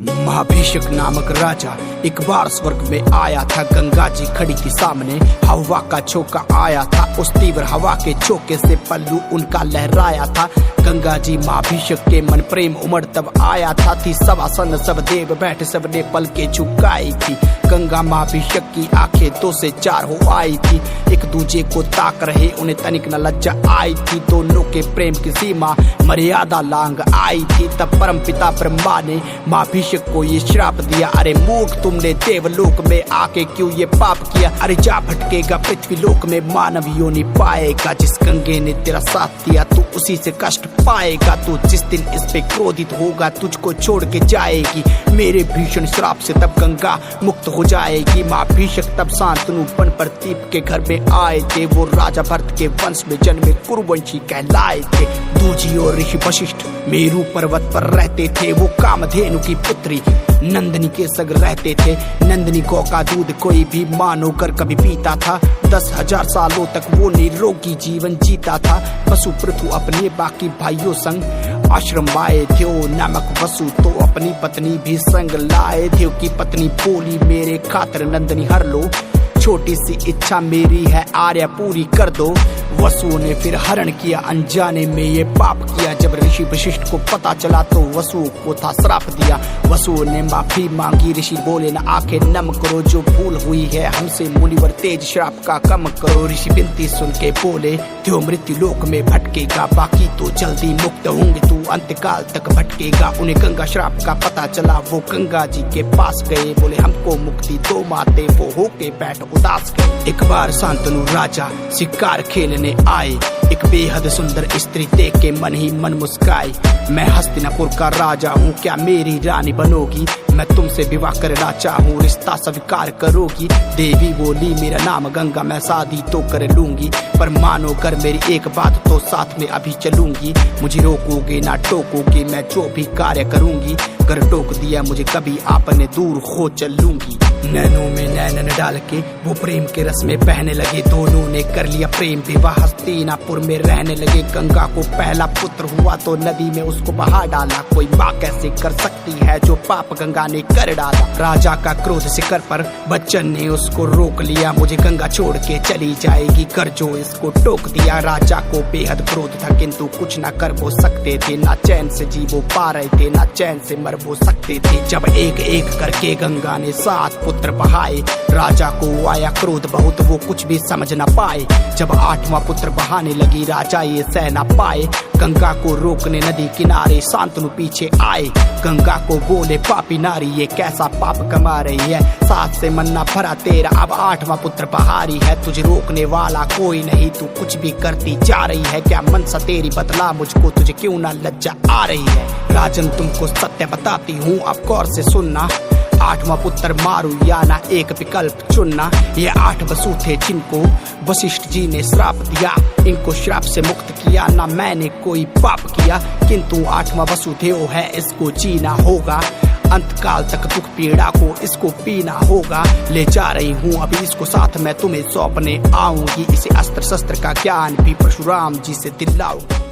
महाभिषेक नामक राजा एक बार स्वर्ग में आया था। गंगा जी खड़ी थी सामने, हवा का झोंका आया था। उस तीव्र हवा के झोंके से पल्लू उनका लहराया था। गंगा जी महाभिषेक के मन प्रेम उमड़ तब आया था। थी सवासन सब देव बैठे, सबने पल के झुकाई थी। गंगा महाभिषेक की आंखें 2 से 4 हो आई थी। एक दूजे को ताक रहे, उन्हें तनिक न लज्जा आई थी। दोनों के प्रेम की सीमा मर्यादा लांग आई थी। तब परम पिता ब्रह्मा ने महाभिषेक को ये श्राप दिया, अरे मूर्ख तुमने देवलोक में आके क्यों ये पाप किया। अरे जा भटकेगा पृथ्वी लोक में, मानव योनि पाएगा। जिस गंगे ने तेरा साथ दिया तू उसी से कष्ट पाएगा। तू जिस दिन इस पे क्रोधित होगा तुझको छोड़ के जाएगी। मेरे भीषण श्राप से तब गंगा मुक्त हो जाएगी। महाभिषेक तब शांतनु वन प्रदीप के घर में आए थे। वो राजा भरत के वंश में जन्मे कुरुवंशी कहलाए थे। दूजी और ऋषि वशिष्ठ मेरू पर्वत पर रहते थे। वो कामधेनु की पुत्री नंदिनी के संग रहते थे। नंदिनी गौ का दूध कोई भी मान होकर कभी पीता था। 10,000 सालों तक वो निरोगी जीवन जीता था। वसु पृथु अपने बाकी भाइयों संग आश्रम आए थे। ओ नामक वसु तो अपनी पत्नी भी संग लाए थे। की पत्नी बोली मेरे खातिर नंदिनी हर लो, छोटी सी इच्छा मेरी है आर्या पूरी कर दो। वसु ने फिर हरण किया, अनजाने में ये पाप किया। जब ऋषि वशिष्ठ को पता चला तो वसु को था श्राप दिया। वसु ने माफी मांगी, ऋषि बोले न आंखें नम करो, जो भूल हुई है हमसे मुनिवर तेज श्राप का कम करो। ऋषि विनती सुन के बोले त्यो मृत्यु लोक में भटकेगा, बाकी तो जल्दी मुक्त होंगे, तू अंतकाल तक भटकेगा। उन्हें गंगा श्राप का पता चला, वो गंगा जी के पास गए। बोले हमको मुक्ति दो माते, वो होके बैठ उदास गए। एक बार शांतनु राजा शिकार खेलने आए। एक बेहद सुंदर स्त्री देख के मन ही मन मुस्काई। मैं हस्तिनापुर का राजा हूँ, क्या मेरी रानी बनोगी। मैं तुमसे विवाह करना चाहूँ, रिश्ता स्वीकार करोगी। देवी बोली मेरा नाम गंगा, मैं शादी तो कर लूंगी, पर मानो कर मेरी एक बात तो साथ में अभी चलूंगी। मुझे रोकोगे ना टोकोगे, मैं जो भी कार्य करूंगी। कर टोक दिया मुझे कभी आपने दूर हो चलूंगी। नैनों में नैनन डाल के वो प्रेम के रस में बहने लगे। दोनों ने कर लिया प्रेम विवाह, हस्तिनापुर में रहने लगे। गंगा को पहला पुत्र हुआ तो नदी में उसको बहा डाला। कोई माँ कैसे कर सकती है जो पाप गंगा ने कर डाला। राजा का क्रोध शिखर पर बच्चन ने उसको रोक लिया। मुझे गंगा छोड़ के चली जाएगी कर जो इसको टोक दिया। राजा को बेहद क्रोध था किंतु कुछ न कर वो सकते थे। ना चैन से जी वो पा रहे थे, ना चैन से मर वो सकते थे। जब एक एक करके गंगा ने 7 पुत्र बहाए, राजा को आया क्रोध बहुत, वो कुछ भी समझ न पाए। जब 8वां पुत्र बहाने लगी राजा ये सह न पाए। गंगा को रोकने नदी किनारे शांतनु पीछे आए। गंगा को बोले पापी नारी ये कैसा पाप कमा रही है। 7 से मन न भरा तेरा, अब 8वां पुत्र बहारी है। तुझे रोकने वाला कोई नहीं, तू कुछ भी करती जा रही है। क्या मन सा तेरी बदला मुझको, तुझे क्यों ना लज्जा आ रही है। राजन तुमको सत्य बताती हूँ अब गौर से सुनना। 8वां पुत्र मारू या ना एक विकल्प चुनना। ये 8 वसु थे जिनको वशिष्ठ जी ने श्राप दिया। इनको श्राप से मुक्त किया, ना मैंने कोई पाप किया। किंतु 8वां वसुदेव है, इसको जीना होगा। अंतकाल तक दुख पीड़ा को इसको पीना होगा। ले जा रही हूँ अभी इसको साथ, मैं तुम्हें सौंपने आऊंगी। इसे अस्त्र शस्त्र का ज्ञान भी परशुराम जी से दिलाऊंगी।